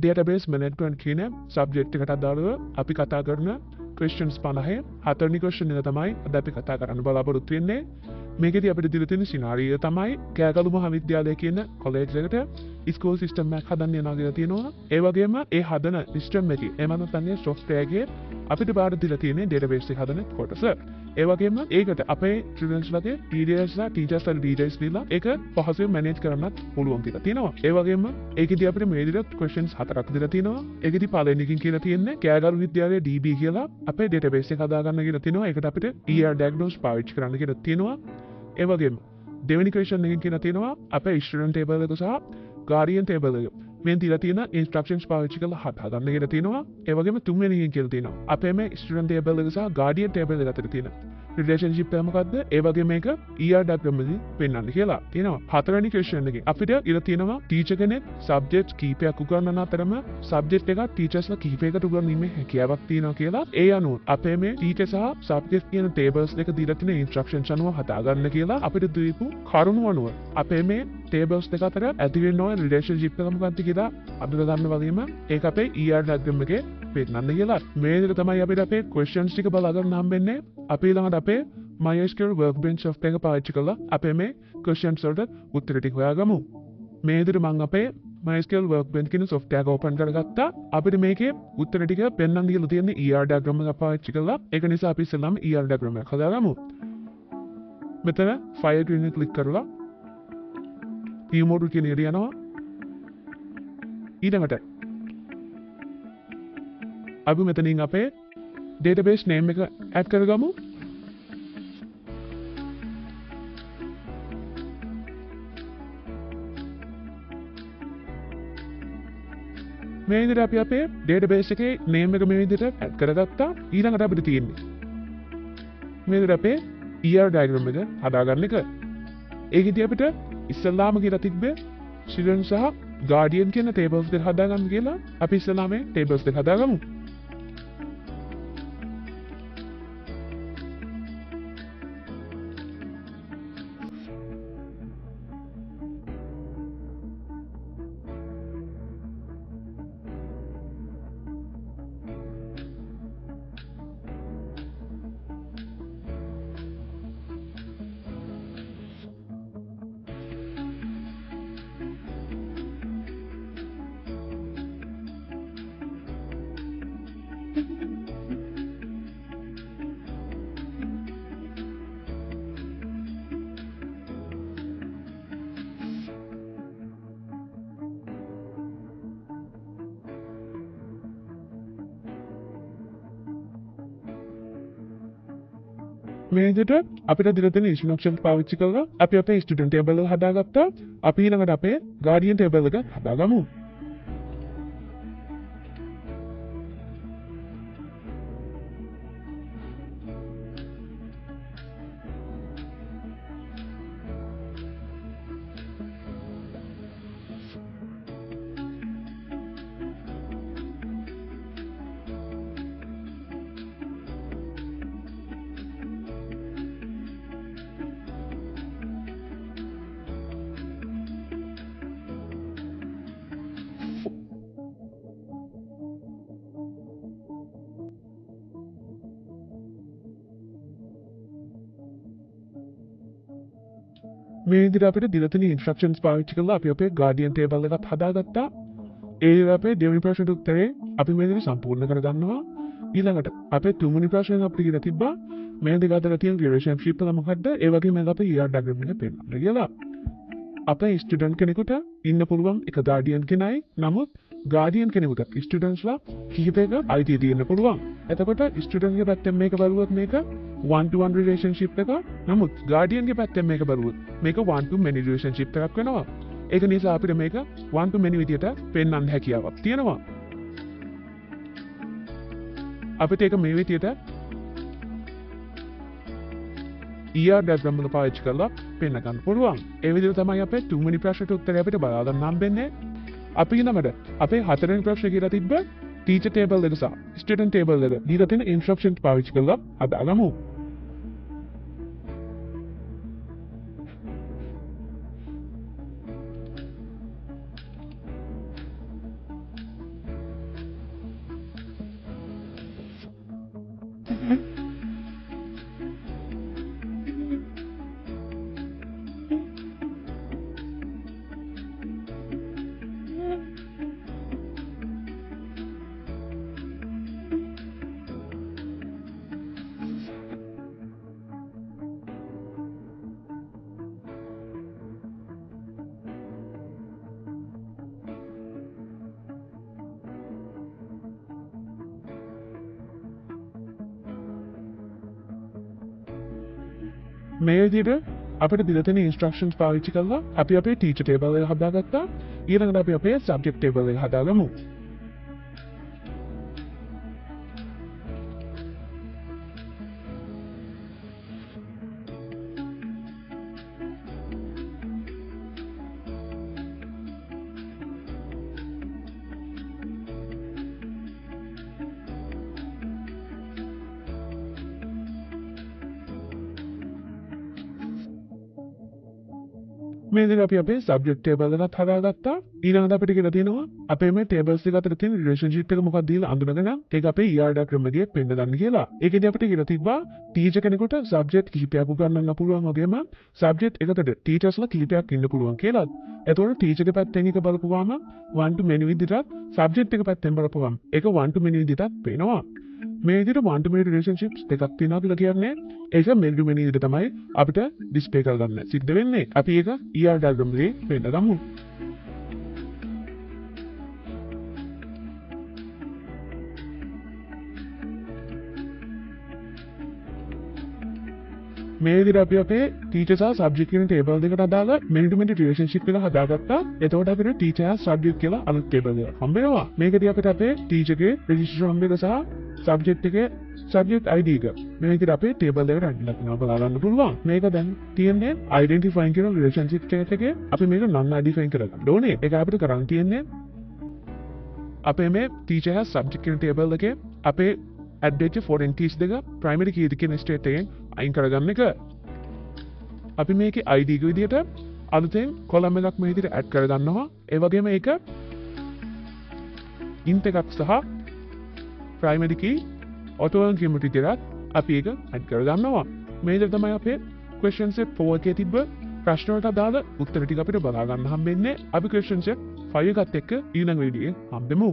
database management කියන subject එකට අදාළව අපි කතා කරන questions 50 හතරවෙනි question එක තමයි අද අපි කතා කරන්න බලාපොරොත්තු වෙන්නේ. මේකෙදී අපිට දීලා තියෙන scenario තමයි කෑගලු මහාවිද්‍යාලය කියන college එකට school system එකක් හදන්න යනවා කියලා තියෙනවා. ඒ වගේම ඒ හදන system එකේ එහෙම නැත්නම් software එකේ අපිට බාර දීලා තියෙන database එක හදන කොටස. ඒ වගේම ඒකට අපේ students ලගේ TDS ලා teachers ලා DJs දීලා ඒක පහසුවෙන් manage කරන්නත් පුළුවන් කියලා තියෙනවා. ඒ වගේම ඒකෙදී අපිට මේ විදිහට questions හතරක් දීලා තියෙනවා. ඒකෙදී පළවෙනි එකකින් කියලා තියෙන්නේ කෑගලු විද්‍යාලයේ DB කියලා අපේ database එක හදාගන්න කියලා තියෙනවා. ඒකට අපිට ER diagnose පාවිච්චි කරන්න කියලා තියෙනවා. ඒ වගේම දෙවෙනි question එකකින් කියලා තියෙනවා අපේ student table එක සහ guardian table එක මේ දීලා තියෙන instructions පාවිච්චි කරලා හදාගන්න කියලා තියෙනවා. ඒ වගේම තුන්වෙනි එකකින් කියලා තියෙනවා අපේ මේ student table එක සහ guardian table එක අතර තියෙන relationship එක මොකද්ද? ඒ වගේ මේක ER diagram එකකින් පෙන්වන්න කියලා තියෙනවා. හතරවෙනි question එකේ අපිට ඉලා තියෙනවා teacher කෙනෙක් subject කීපයක් උගන්වන අතරම subject එක teachers ලා කීපයකට උගන්වීමේ හැකියාවක් තියෙනවා කියලා. ඒ අනුව අපේ මේ teacher සහ subject කියන tables දෙක දීලා තියෙන instructions අනුව හදාගන්න කියලා අපිට දීපු කරුණු අනුව අපේ මේ tables දෙක අතර ඇති වෙන ඕන relationship එක මොකක්ද කියලා අඳුර ගන්න වගේම ඒක අපේ ER diagram එකේ පෙන්නන්න කියලා. මේ විදිහට තමයි අපිට අපේ questions ටික බලා ගන්න හම්බෙන්නේ. අපි ළඟට අපේ mysql workbench software එක පාවිච්චි කරලා අපේ මේ questions වලට උත්තර ටික හොයාගමු. මේ විදිහට මම අපේ mysql workbench කියන software එක open කරගත්තා. අපිට මේකේ උත්තර ටික පෙන්වන්න කියලා තියෙන්නේ ER diagram එක පාවිච්චි කරලා. ඒක නිසා අපි ඉස්සෙල්ලාම ER diagram එක හදාගමු. මෙතන file කියන එක click කරලා view mode කියන එකට යනවා. ඊළඟට අපි මෙතනින් අපේ database name එක add කරගමු. මේ විදිහට අපි අපේ database එකේ name එක මේ විදිහට add කරගත්තා. ඊළඟට අපිට තියෙන්නේ මේ විදිහට අපේ ER diagram එක හදාගන්න එක. ඒකෙදී අපිට ඉස්සල්ලාම කියලා තිබ්බේ student සහ guardian කියන tables දෙක හදාගන්න කියලා. අපි ඉස්සල්ලාම මේ tables දෙක හදාගමු. මේ විදිහට අපිට දීලා තියෙන instructions පාවිච්චි කරලා අපි අපේ student table එක හදාගත්තා. අපි ඊළඟට අපේ guardian table එක හදාගමු. මේ විදිහට අපිට දීලා තියෙන instructions පාවිච්චි කරලා අපි අපේ guardian table එකත් හදාගත්තා. ඒ අපේ දෙවෙනි ප්‍රශ්නෙට උත්තරේ අපි මේ විදිහට සම්පූර්ණ කරගන්නවා. ඊළඟට අපේ තුන්වෙනි ප්‍රශ්නේ අපිට කියලා තිබ්බා මේ දෙක අතර තියෙන relationship එක මොකක්ද? ඒ වගේම අපේ ER diagram එක පෙන්නන්න කියලා. අපේ student කෙනෙකුට ඉන්න පුළුවන් එක guardian කෙනයි. නමුත් guardian කෙනෙකුට students ලා කිහිපයක අයිතිය තියෙන්න පුළුවන්. එතකොට student ගේ පැත්තෙන් මේක බලුවොත් මේක one to one relationship එක. නමුත් guardian ගේ පැත්තෙන් මේක බලුවොත් මේක one to many relationship එකක් වෙනවා. ඒක නිසා අපිට මේක one to many විදියට පෙන්වන්න හැකියාවක් තියෙනවා. අපිට ඒක මේ විදියට ER diagram එක පාවිච්චි කරලා පෙන්න ගන්න පුළුවන්. ඒ විදිහට තමයි අපේ තුන්වෙනි ප්‍රශ්නෙට උත්තරය අපිට බලා ගන්න හම්බෙන්නේ. අපි ඊළඟට අපේ හතරවෙනි ප්‍රශ්නේ කියලා තිබ්බ teacher table එක සහ student table එක දීලා තියෙන instructions පාවිච්චි කරලා හදාගමු. මේ විදිහට අපිට දීලා තියෙන ඉන්ස්ට්‍රක්ෂන්ස් පාවිච්චි කරලා අපි අපේ ටීචර් ටේබල් එක හදාගත්තා. ඊළඟට අපි අපේ සබ්ජෙක්ට් ටේබල් එක හදාගමු. මේ විදිහට අපි අපේ සබ්ජෙක්ට් ටේබල් එකත් හදාගත්තා. ඊළඟට අපිට කියලා තියෙනවා අපේ මේ ටේබල්ස් දෙක අතර තියෙන රිලේෂන්ෂිප් එක මොකක්ද කියලා අඳුනගෙන ඒක අපේ ER ඩයග්‍රෑම් එකේ පෙන්න ගන්න කියලා. ඒකෙදි අපිට කියලා තිබ්බා ටීචර් කෙනෙකුට සබ්ජෙක්ට් කිහිපයක් උගන්වන්න පුළුවන් වගේම සබ්ජෙක්ට් එකකට ටීචර්ස්ලා කිහිපයක් ඉන්න පුළුවන් කියලා. එතකොට ටීචර්ගේ පැත්තෙන් එක බලපුවාම 1 to many විදිහට සබ්ජෙක්ට් එක පැත්තෙන් බලපුවාම ඒක 1 to many විදිහට පේනවා. මේ විදිහට 1 to many relationships දෙකක් තියෙනවා කියලා කියන්නේ ඒක many to many විදිහට තමයි අපිට ඩිස්ප්ලේ කරගන්න සිද්ධ වෙන්නේ. අපි ඒක ER diagram එකේ පෙන්න ගමු. මේ විදිහට අපි අපේ ටීචර් සහ සබ්ජෙක්ට් කියන ටේබල් දෙකට අදාළ many to many relationship එක හදාගත්තා. එතකොට අපිට ටීචර් සහ සබ්ජෙක්ට් කියලා අලුත් ටේබල් එකක් හම්බ වෙනවා. මේකදී අපිට අපේ ටීචර්ගේ රෙජිස්ට්‍රේෂන් නම්බර සහ සබ්ජෙක්ට් එකේ සබ්ජෙක්ට් ID එක මේ විදිහට අපේ ටේබල් එකට ඇඩ්ලා කරනවා බලා ගන්න පුළුවන්. මේක දැන් තියෙන්නේ identifying කියන relationship එකේ අපි මේක non identifying කරගන්න ඕනේ. ඒක අපිට කරන්න තියෙන්නේ අපේ මේ ටීචර් සහ සබ්ජෙක්ට් කියන ටේබල් එකේ අපේ add වෙච්ච foreign keys දෙක primary key දෙකේ state එකෙන් අයින් කරගන්න එක. අපි මේකේ ID එක විදිහට අලුතෙන් column එකක් මේ විදිහට add කරගන්නවා. ඒ වගේම ඒක int එකක් සහ primary key auto increment විදිහට අපි ඒක add කරගන්නවා. මේ විදිහට තමයි අපේ question set 4 එකේ තිබ්බ ප්‍රශ්න වලට අදාළ උත්තර ටික අපිට බලා ගන්න හම්බෙන්නේ. අපි question set 5 එකත් එක්ක ඊළඟ වීඩියෝේ හම්බෙමු.